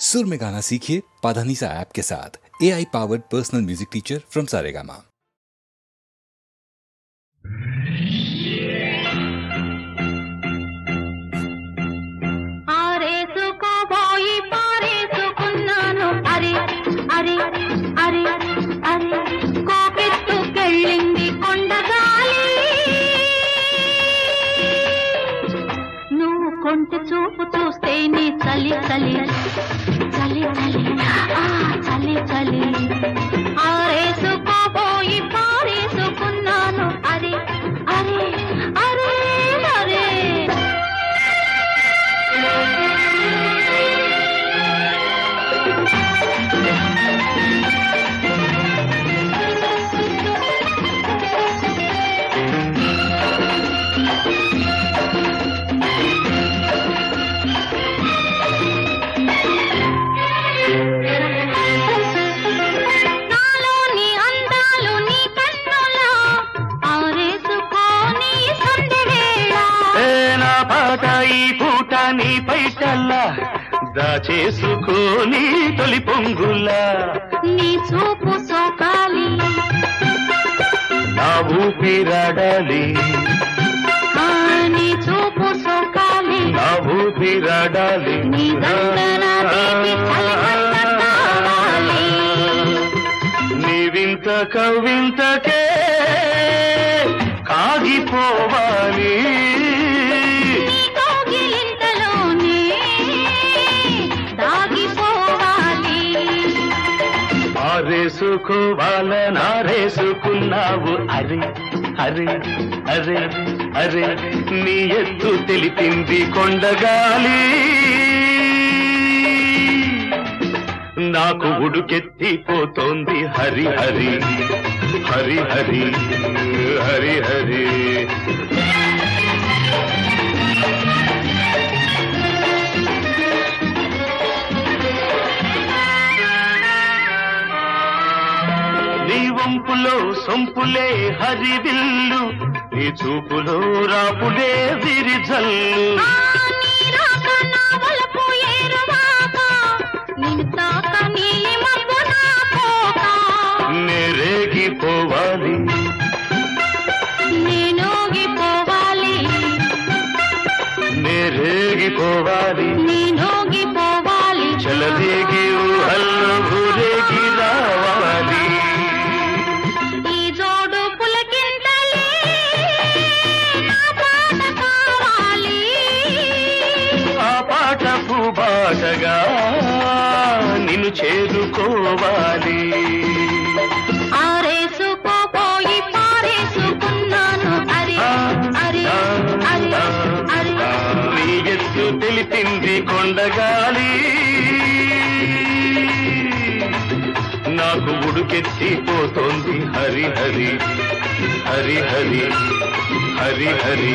सुर में गाना सीखिए पाधानीसा ऐप के साथ। AI powered personal music teacher from Saregama. కొంచె చూపు చూస్తేనే చలి చలి చలి చలి చలి చలి ఆరేసుకోబోయి పారేసుకున్నాను అరే అరే అరే అరే నీ పైటల్లా దాచేసుకోని తొలి పొంగులా నీ చూపు సోకాలి నా ఊపిరాడాలి నీ చూపు సోకాలి నా ఊపిరాడాలి నీ దండన నీ వింత కవింతకే కాగిపోవాలి ఆరేసుకోవాలనారేసుకున్నావు అరే అరే అరే అరే నీ ఎత్తు తెలిపింది కొండగాలి నాకు ఉడుకెత్తిపోతోంది హరి హరి హరి హరి హరి హరి వంపులో సొంపులే హరివిల్లు నీ చూపులో రాపులే విరిజల్లు నేరేగిపోవాలి నేనోగిపోవాలి నేరేగిపోవాలి నేనోగిపోవాలి చలదేగి ఊహల్లో ఊరేగి రావాలి బాటగా నిన్ను చేరుకోవాలి ఆరేసుకోపోయి పారేసుకున్నాను అరే అరే అరే అరే నీ ఎత్తు తెలిపింది కొండగాలి నాకు ఉడుకెత్తిపోతోంది హరి హరి హరి హరి హరి హరి